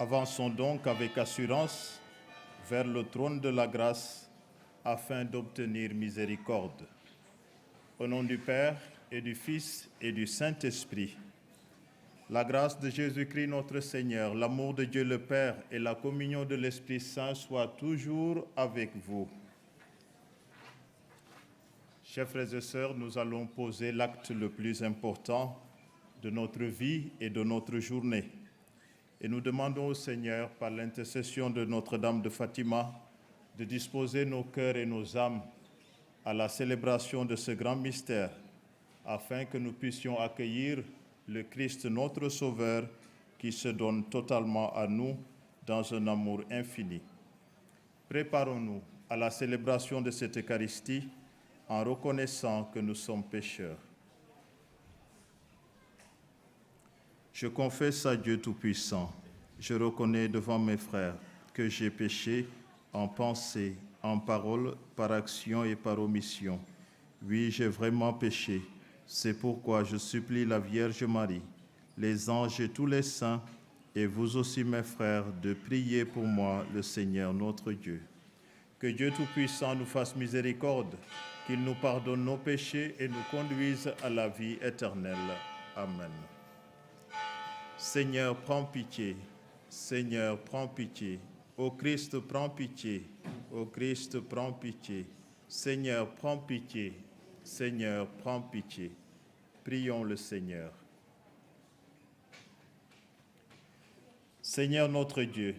Avançons donc avec assurance vers le trône de la grâce afin d'obtenir miséricorde. Au nom du Père et du Fils et du Saint-Esprit, la grâce de Jésus-Christ notre Seigneur, l'amour de Dieu le Père et la communion de l'Esprit Saint soient toujours avec vous. Chers frères et sœurs, nous allons poser l'acte le plus important de notre vie et de notre journée. Et nous demandons au Seigneur, par l'intercession de Notre-Dame de Fatima, de disposer nos cœurs et nos âmes à la célébration de ce grand mystère, afin que nous puissions accueillir le Christ notre Sauveur qui se donne totalement à nous dans un amour infini. Préparons-nous à la célébration de cette Eucharistie en reconnaissant que nous sommes pécheurs. Je confesse à Dieu Tout-Puissant, je reconnais devant mes frères que j'ai péché en pensée, en parole, par action et par omission. Oui, j'ai vraiment péché. C'est pourquoi je supplie la Vierge Marie, les anges et tous les saints, et vous aussi mes frères, de prier pour moi le Seigneur notre Dieu. Que Dieu Tout-Puissant nous fasse miséricorde, qu'il nous pardonne nos péchés et nous conduise à la vie éternelle. Amen. Seigneur, prends pitié. Seigneur, prends pitié. Ô Christ, prends pitié. Ô Christ, prends pitié. Seigneur, prends pitié. Seigneur, prends pitié. Prions le Seigneur. Seigneur notre Dieu,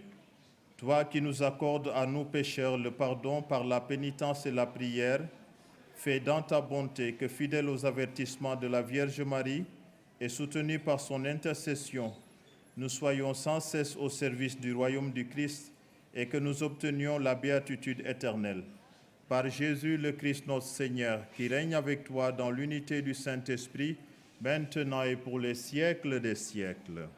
toi qui nous accordes à nous pécheurs le pardon par la pénitence et la prière, fais dans ta bonté que, fidèles aux avertissements de la Vierge Marie et soutenus par son intercession, nous soyons sans cesse au service du royaume du Christ et que nous obtenions la béatitude éternelle. Par Jésus le Christ notre Seigneur, qui règne avec toi dans l'unité du Saint-Esprit, maintenant et pour les siècles des siècles.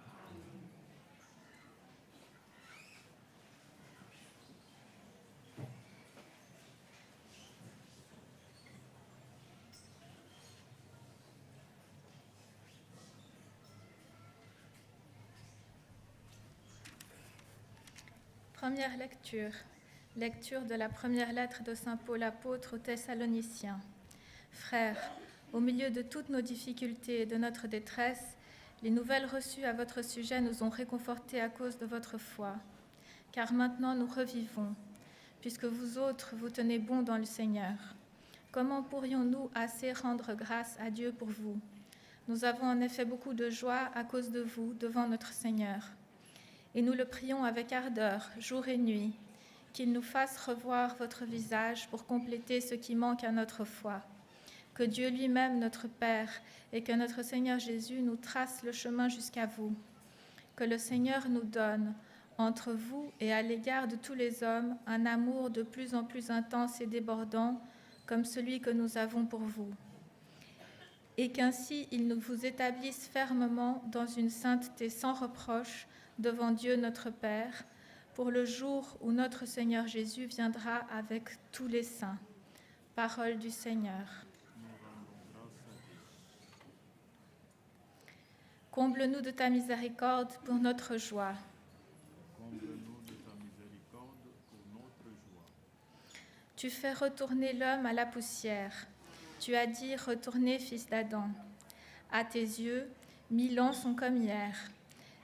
Première lecture. Lecture de la première lettre de saint Paul apôtre aux Thessaloniciens. Frères, au milieu de toutes nos difficultés et de notre détresse, les nouvelles reçues à votre sujet nous ont réconfortés à cause de votre foi. Car maintenant nous revivons, puisque vous autres vous tenez bon dans le Seigneur. Comment pourrions-nous assez rendre grâce à Dieu pour vous? Nous avons en effet beaucoup de joie à cause de vous devant notre Seigneur. Et nous le prions avec ardeur, jour et nuit, qu'il nous fasse revoir votre visage pour compléter ce qui manque à notre foi. Que Dieu lui-même, notre Père, et que notre Seigneur Jésus nous trace le chemin jusqu'à vous. Que le Seigneur nous donne, entre vous et à l'égard de tous les hommes, un amour de plus en plus intense et débordant, comme celui que nous avons pour vous. Et qu'ainsi il nous vous établisse fermement dans une sainteté sans reproche devant Dieu notre Père, pour le jour où notre Seigneur Jésus viendra avec tous les saints. Parole du Seigneur. Comble-nous de ta miséricorde pour notre joie. Comble-nous de ta miséricorde pour notre joie. Tu fais retourner l'homme à la poussière. Tu as dit, retournez, fils d'Adam. À tes yeux, 1000 ans sont comme hier.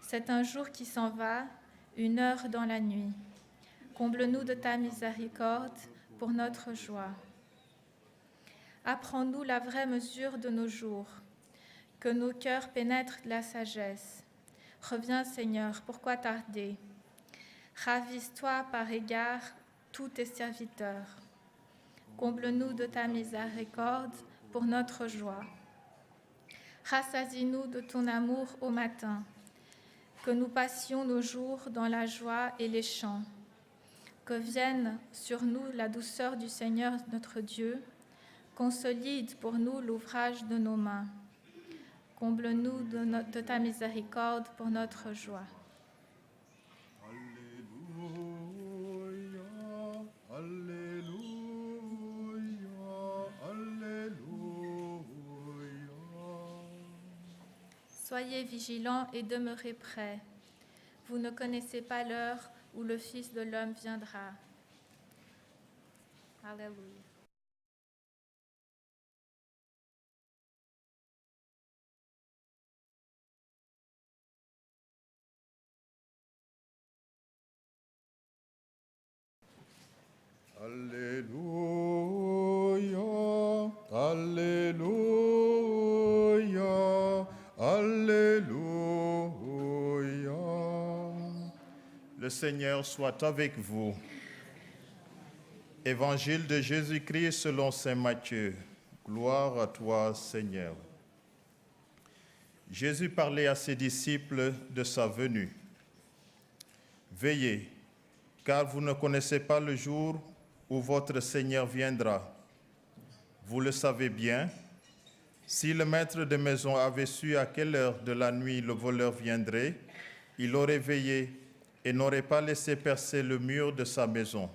C'est un jour qui s'en va, une heure dans la nuit. Comble-nous de ta miséricorde pour notre joie. Apprends-nous la vraie mesure de nos jours, que nos cœurs pénètrent la sagesse. Reviens, Seigneur, pourquoi tarder? Ravise-toi par égard tous tes serviteurs. Comble-nous de ta miséricorde pour notre joie. Rassasie-nous de ton amour au matin, que nous passions nos jours dans la joie et les chants. Que vienne sur nous la douceur du Seigneur notre Dieu, consolide pour nous l'ouvrage de nos mains. Comble-nous de ta miséricorde pour notre joie. Alléluia, Alléluia, Alléluia. Soyez vigilants et demeurez prêts. vous ne connaissez pas l'heure où le Fils de l'homme viendra. Alléluia. Alléluia, Alléluia, Alléluia. Le Seigneur soit avec vous. Évangile de Jésus-Christ selon saint Matthieu. Gloire à toi, Seigneur. Jésus parlait à ses disciples de sa venue. Veillez, car vous ne connaissez pas le jour où votre Seigneur viendra. Vous le savez bien, si le maître de maison avait su à quelle heure de la nuit le voleur viendrait, il aurait veillé et n'aurait pas laissé percer le mur de sa maison.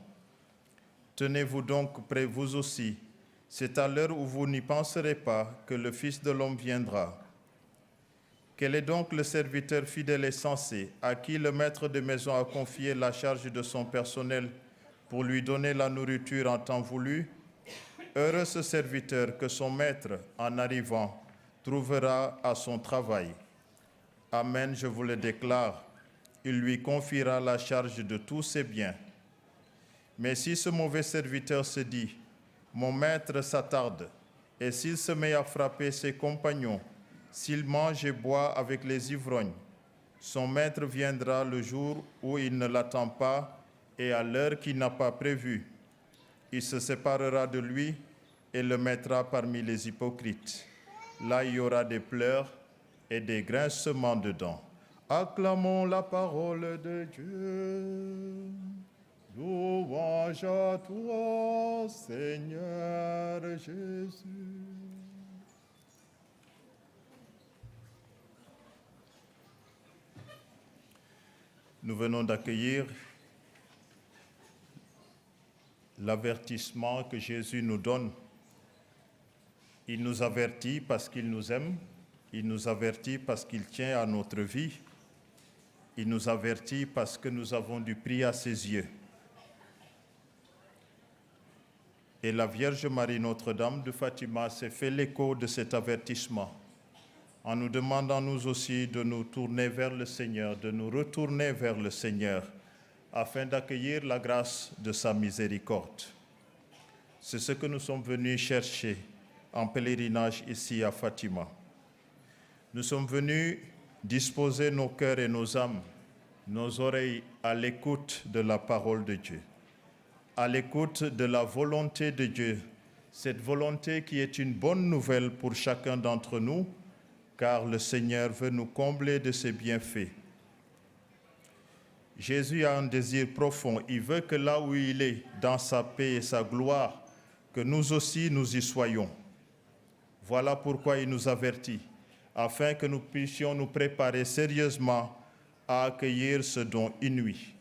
Tenez-vous donc prêts vous aussi, c'est à l'heure où vous n'y penserez pas que le Fils de l'homme viendra. Quel est donc le serviteur fidèle et sensé à qui le maître de maison a confié la charge de son personnel pour lui donner la nourriture en temps voulu? Heureux ce serviteur que son maître, en arrivant, trouvera à son travail. Amen, je vous le déclare, il lui confiera la charge de tous ses biens. Mais si ce mauvais serviteur se dit, « Mon maître s'attarde », et s'il se met à frapper ses compagnons, s'il mange et boit avec les ivrognes, son maître viendra le jour où il ne l'attend pas et à l'heure qu'il n'a pas prévue. Il se séparera de lui et le mettra parmi les hypocrites. Là, il y aura des pleurs et des grincements de dents. Acclamons la parole de Dieu. Louange à toi, Seigneur Jésus. Nous venons d'accueillir l'avertissement que Jésus nous donne. Il nous avertit parce qu'il nous aime, il nous avertit parce qu'il tient à notre vie, il nous avertit parce que nous avons du prix à ses yeux. Et la Vierge Marie Notre-Dame de Fatima s'est fait l'écho de cet avertissement, en nous demandant nous aussi de nous tourner vers le Seigneur, de nous retourner vers le Seigneur, afin d'accueillir la grâce de sa miséricorde. C'est ce que nous sommes venus chercher en pèlerinage ici à Fatima. Nous sommes venus disposer nos cœurs et nos âmes, nos oreilles à l'écoute de la parole de Dieu, à l'écoute de la volonté de Dieu, cette volonté qui est une bonne nouvelle pour chacun d'entre nous, car le Seigneur veut nous combler de ses bienfaits. Jésus a un désir profond. Il veut que là où il est, dans sa paix et sa gloire, que nous aussi nous y soyons. Voilà pourquoi il nous avertit, afin que nous puissions nous préparer sérieusement à accueillir ce don inouï.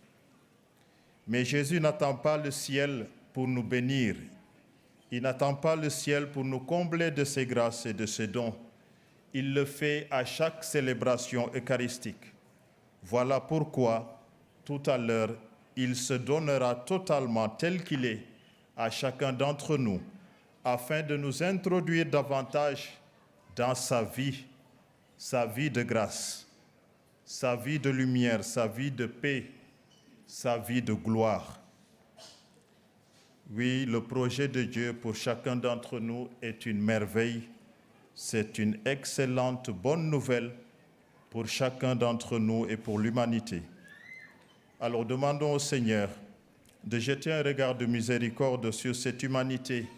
Mais Jésus n'attend pas le ciel pour nous bénir. Il n'attend pas le ciel pour nous combler de ses grâces et de ses dons. Il le fait à chaque célébration eucharistique. Voilà pourquoi, tout à l'heure, il se donnera totalement tel qu'il est à chacun d'entre nous, afin de nous introduire davantage dans sa vie de grâce, sa vie de lumière, sa vie de paix, sa vie de gloire. Oui, le projet de Dieu pour chacun d'entre nous est une merveille. C'est une excellente bonne nouvelle pour chacun d'entre nous et pour l'humanité. Alors demandons au Seigneur de jeter un regard de miséricorde sur cette humanité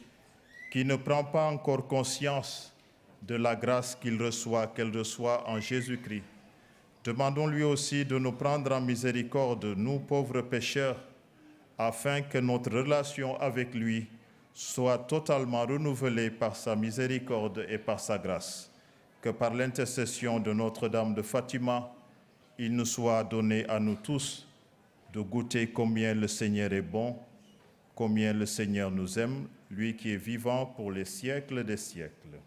qui ne prend pas encore conscience de la grâce qu'elle reçoit en Jésus-Christ. Demandons-lui aussi de nous prendre en miséricorde, nous pauvres pécheurs, afin que notre relation avec lui soit totalement renouvelée par sa miséricorde et par sa grâce. Que par l'intercession de Notre-Dame de Fatima, il nous soit donné à nous tous de goûter combien le Seigneur est bon, combien le Seigneur nous aime, lui qui est vivant pour les siècles des siècles.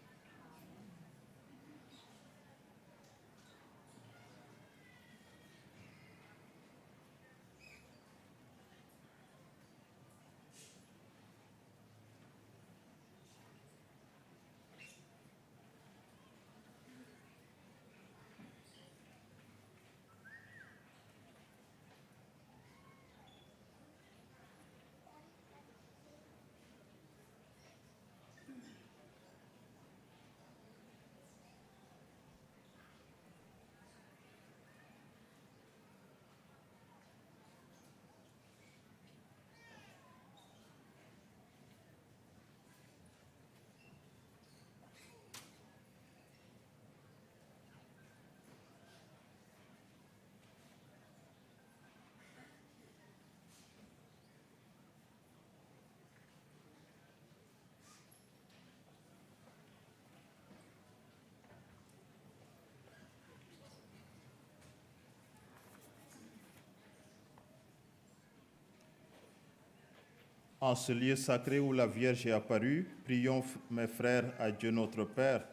En ce lieu sacré où la Vierge est apparue, prions, mes frères, à Dieu notre Père,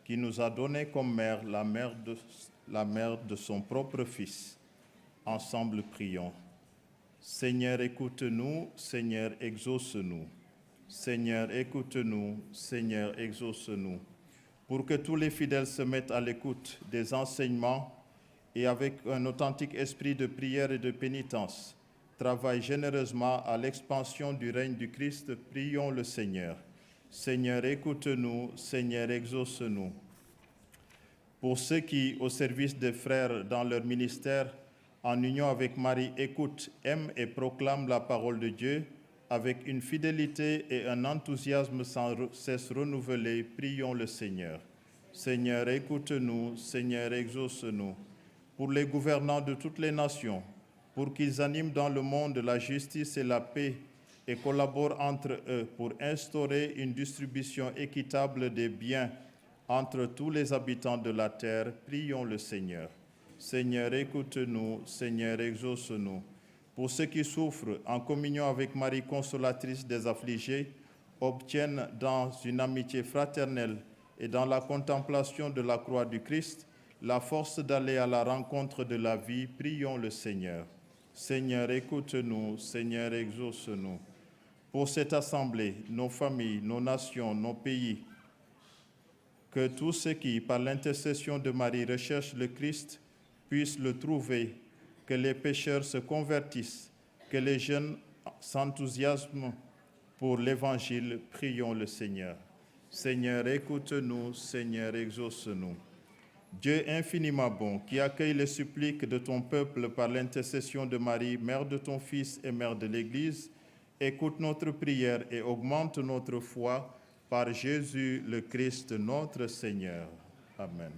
qui nous a donné comme mère la mère de son propre Fils. Ensemble, prions. Seigneur, écoute-nous. Seigneur, exauce-nous. Seigneur, écoute-nous. Seigneur, exauce-nous. Pour que tous les fidèles se mettent à l'écoute des enseignements et avec un authentique esprit de prière et de pénitence, travaillent généreusement à l'expansion du règne du Christ, prions le Seigneur. Seigneur, écoute-nous. Seigneur, exauce-nous. Pour ceux qui, au service des frères dans leur ministère, en union avec Marie, écoutent, aiment et proclament la parole de Dieu, avec une fidélité et un enthousiasme sans cesse renouvelés, prions le Seigneur. Seigneur, écoute-nous. Seigneur, exauce-nous. Pour les gouvernants de toutes les nations, pour qu'ils animent dans le monde la justice et la paix et collaborent entre eux pour instaurer une distribution équitable des biens entre tous les habitants de la terre, prions le Seigneur. Seigneur, écoute-nous. Seigneur, exauce-nous. Pour ceux qui souffrent en communion avec Marie, consolatrice des affligés, obtiennent dans une amitié fraternelle et dans la contemplation de la croix du Christ la force d'aller à la rencontre de la vie, prions le Seigneur. Seigneur, écoute-nous. Seigneur, exauce-nous. Pour cette assemblée, nos familles, nos nations, nos pays, que tous ceux qui, par l'intercession de Marie, recherchent le Christ, puissent le trouver, que les pécheurs se convertissent, que les jeunes s'enthousiasment pour l'Évangile, prions le Seigneur. Seigneur, écoute-nous. Seigneur, exauce-nous. Dieu infiniment bon, qui accueille les suppliques de ton peuple par l'intercession de Marie, mère de ton Fils et mère de l'Église, écoute notre prière et augmente notre foi par Jésus le Christ, notre Seigneur. Amen.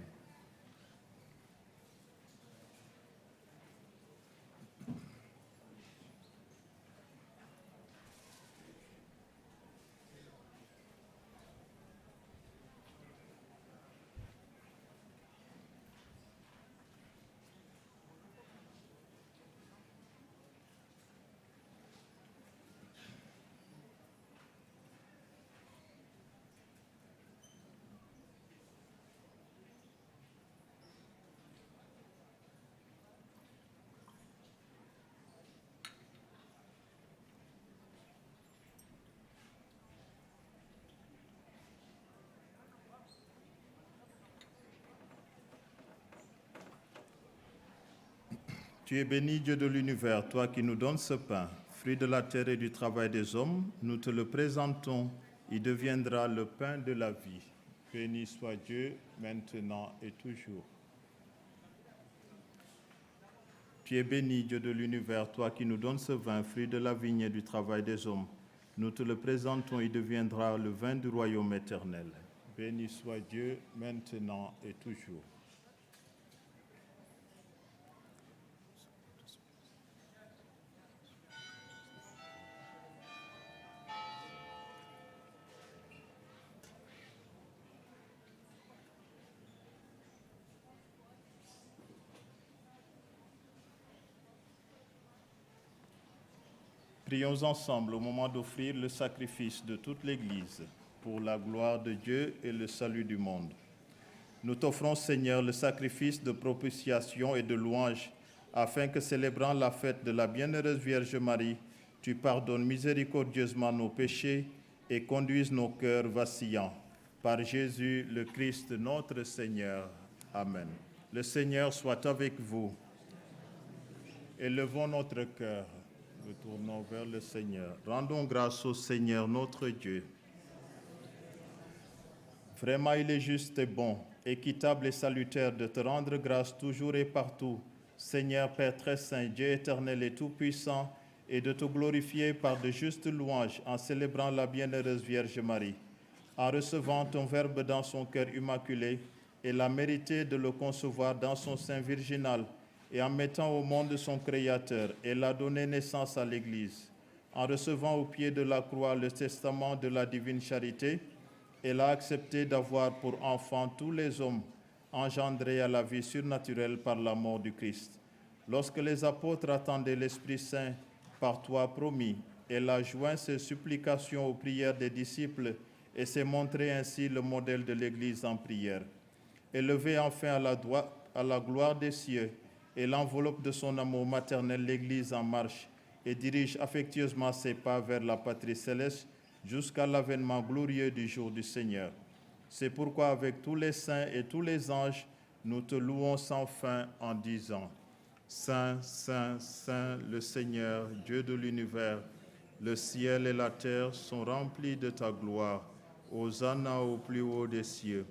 Tu es béni, Dieu de l'univers, toi qui nous donnes ce pain, fruit de la terre et du travail des hommes, nous te le présentons, il deviendra le pain de la vie. Béni soit Dieu, maintenant et toujours. Tu es béni, Dieu de l'univers, toi qui nous donnes ce vin, fruit de la vigne et du travail des hommes, nous te le présentons, il deviendra le vin du royaume éternel. Béni soit Dieu, maintenant et toujours. Prions ensemble au moment d'offrir le sacrifice de toute l'Église pour la gloire de Dieu et le salut du monde. Nous t'offrons, Seigneur, le sacrifice de propitiation et de louange, afin que, célébrant la fête de la bienheureuse Vierge Marie, tu pardonnes miséricordieusement nos péchés et conduises nos cœurs vacillants. Par Jésus le Christ, notre Seigneur. Amen. Le Seigneur soit avec vous. Élevons notre cœur. Retournons vers le Seigneur. Rendons grâce au Seigneur notre Dieu. Vraiment, il est juste et bon, équitable et salutaire de te rendre grâce toujours et partout, Seigneur Père très saint, Dieu éternel et tout-puissant, et de te glorifier par de justes louanges en célébrant la bienheureuse Vierge Marie, en recevant ton Verbe dans son cœur immaculé et la mérité de le concevoir dans son sein virginal, et en mettant au monde son Créateur, elle a donné naissance à l'Église. En recevant au pied de la croix le testament de la divine charité, elle a accepté d'avoir pour enfants tous les hommes engendrés à la vie surnaturelle par la mort du Christ. Lorsque les apôtres attendaient l'Esprit Saint, par toi promis, Elle a joint ses supplications aux prières des disciples et s'est montré ainsi le modèle de l'Église en prière. Élevée enfin à la gloire des cieux, elle enveloppe de son amour maternel l'Église en marche et dirige affectueusement ses pas vers la patrie céleste jusqu'à l'avènement glorieux du jour du Seigneur. C'est pourquoi avec tous les saints et tous les anges, nous te louons sans fin en disant: Saint, Saint, Saint, le Seigneur, Dieu de l'univers, le ciel et la terre sont remplis de ta gloire. Hosanna au plus haut des cieux.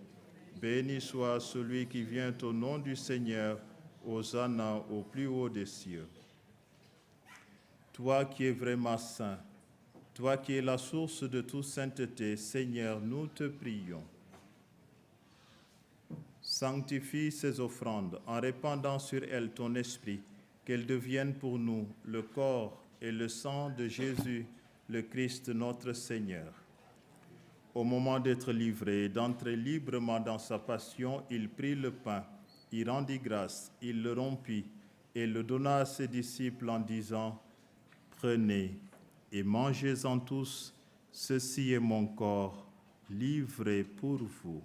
Béni soit celui qui vient au nom du Seigneur. Hosanna au plus haut des cieux. Toi qui es vraiment saint, toi qui es la source de toute sainteté, Seigneur, nous te prions. Sanctifie ces offrandes en répandant sur elles ton esprit, qu'elles deviennent pour nous le corps et le sang de Jésus, le Christ notre Seigneur. Au moment d'être livré et d'entrer librement dans sa passion, il prit le pain, il rendit grâce, il le rompit et le donna à ses disciples en disant: Prenez et mangez-en tous, ceci est mon corps, livré pour vous.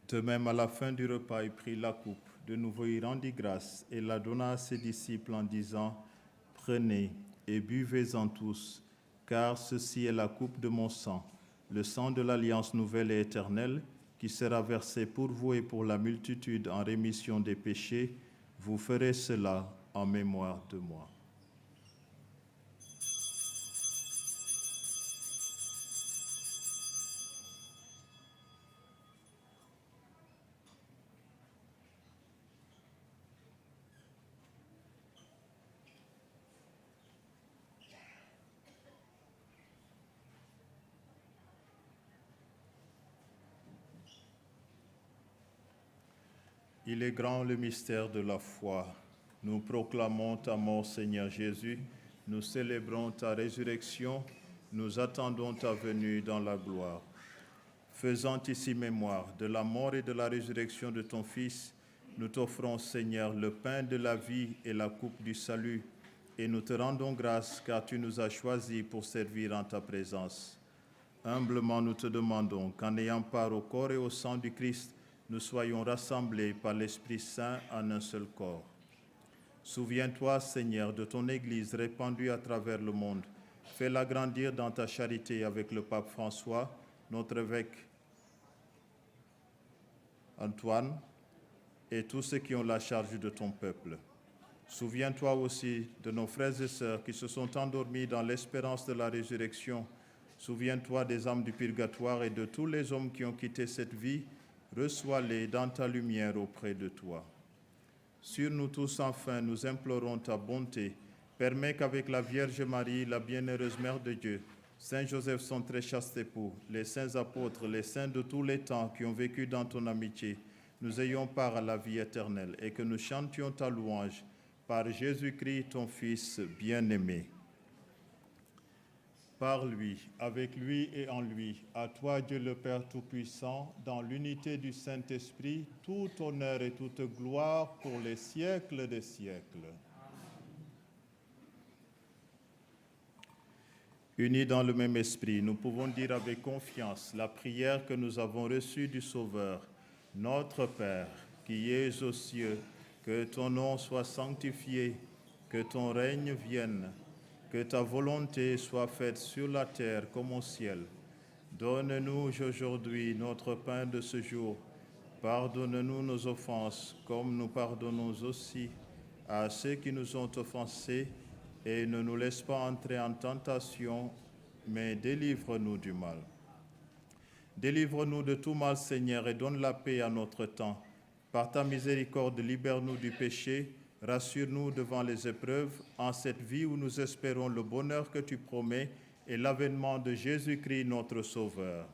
De même, à la fin du repas, il prit la coupe. De nouveau, il rendit grâce et la donna à ses disciples en disant: Prenez et buvez-en tous, car ceci est la coupe de mon sang, le sang de l'alliance nouvelle et éternelle, qui sera versé pour vous et pour la multitude en rémission des péchés. Vous ferez cela en mémoire de moi. Il est grand le mystère de la foi. Nous proclamons ta mort, Seigneur Jésus. Nous célébrons ta résurrection. Nous attendons ta venue dans la gloire. Faisant ici mémoire de la mort et de la résurrection de ton Fils, nous t'offrons, Seigneur, le pain de la vie et la coupe du salut, et nous te rendons grâce car tu nous as choisis pour servir en ta présence. Humblement, nous te demandons qu'en ayant part au corps et au sang du Christ, nous soyons rassemblés par l'Esprit Saint en un seul corps. Souviens-toi, Seigneur, de ton Église répandue à travers le monde. Fais-la grandir dans ta charité avec le pape François, notre évêque Antoine, et tous ceux qui ont la charge de ton peuple. Souviens-toi aussi de nos frères et sœurs qui se sont endormis dans l'espérance de la résurrection. Souviens-toi des âmes du purgatoire et de tous les hommes qui ont quitté cette vie. Reçois-les dans ta lumière auprès de toi. Sur nous tous, enfin, nous implorons ta bonté. Permets qu'avec la Vierge Marie, la bienheureuse Mère de Dieu, Saint Joseph, son très chaste époux, les saints apôtres, les saints de tous les temps qui ont vécu dans ton amitié, nous ayons part à la vie éternelle et que nous chantions ta louange par Jésus-Christ, ton Fils bien-aimé. Par lui, avec lui et en lui, à toi Dieu le Père Tout-Puissant, dans l'unité du Saint-Esprit, tout honneur et toute gloire pour les siècles des siècles. Unis dans le même esprit, nous pouvons dire avec confiance la prière que nous avons reçue du Sauveur. Notre Père, qui es aux cieux, que ton nom soit sanctifié, que ton règne vienne. Que ta volonté soit faite sur la terre comme au ciel. Donne-nous aujourd'hui notre pain de ce jour. Pardonne-nous nos offenses, comme nous pardonnons aussi à ceux qui nous ont offensés. Et ne nous laisse pas entrer en tentation, mais délivre-nous du mal. Délivre-nous de tout mal, Seigneur, et donne la paix à notre temps. Par ta miséricorde, libère-nous du péché. Rassure-nous devant les épreuves, en cette vie où nous espérons le bonheur que tu promets et l'avènement de Jésus-Christ, notre Sauveur.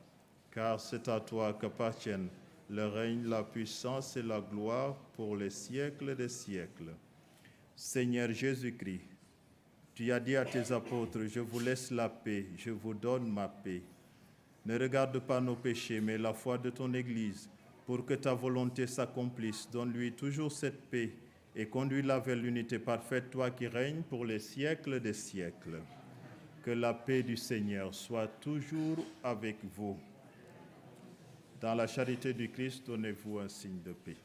car c'est à toi qu'appartiennent le règne, la puissance et la gloire pour les siècles des siècles. Seigneur Jésus-Christ, tu as dit à tes apôtres, je vous laisse la paix, je vous donne ma paix. Ne regarde pas nos péchés, mais la foi de ton Église, pour que ta volonté s'accomplisse. Donne-lui toujours cette paix et conduis-la vers l'unité parfaite, toi qui règnes pour les siècles des siècles. Que la paix du Seigneur soit toujours avec vous. Dans la charité du Christ, donnez-vous un signe de paix.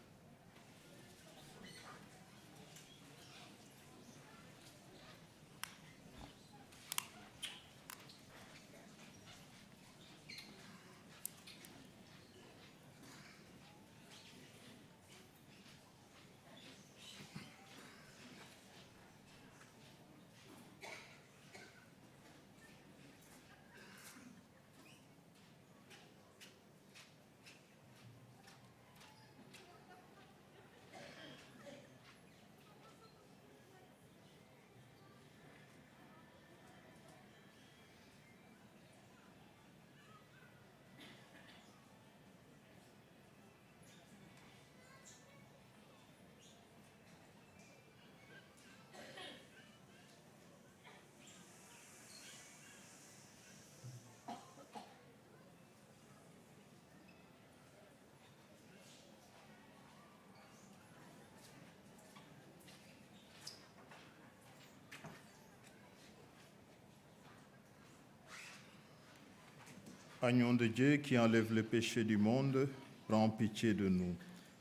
Agneau de Dieu qui enlève le péché du monde, prends pitié de nous.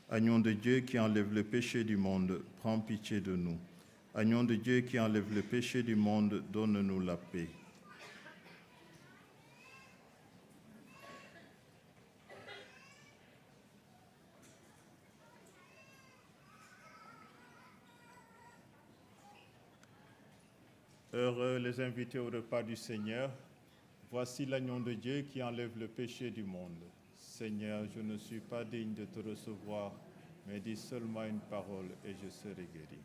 Agneau de Dieu qui enlève le péché du monde, prends pitié de nous. Agneau de Dieu qui enlève le péché du monde, donne-nous la paix. Heureux les invités au repas du Seigneur. Voici l'agneau de Dieu qui enlève le péché du monde. Seigneur, je ne suis pas digne de te recevoir, mais dis seulement une parole et je serai guéri.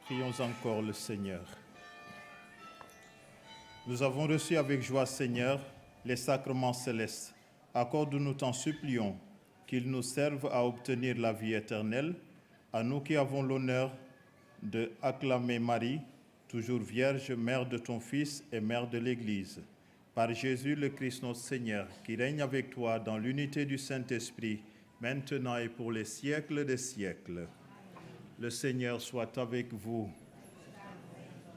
Prions encore le Seigneur. Nous avons reçu avec joie, Seigneur, les sacrements célestes. Accorde-nous, t'en supplions, qu'ils nous servent à obtenir la vie éternelle, à nous qui avons l'honneur de acclamer Marie, toujours Vierge, Mère de ton Fils et Mère de l'Église. Par Jésus le Christ notre Seigneur, qui règne avec toi dans l'unité du Saint-Esprit, maintenant et pour les siècles des siècles. Le Seigneur soit avec vous.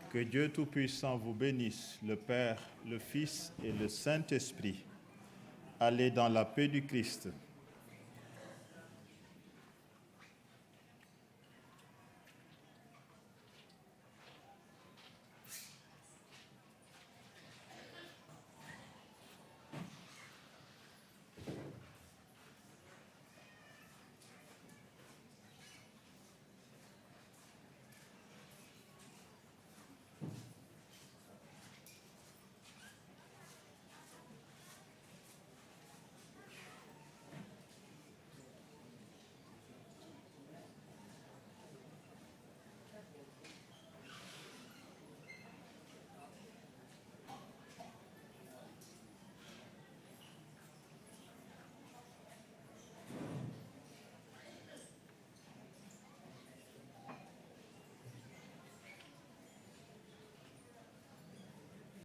Que Dieu Tout-Puissant vous bénisse, le Père, le Fils et le Saint-Esprit. Allez dans la paix du Christ.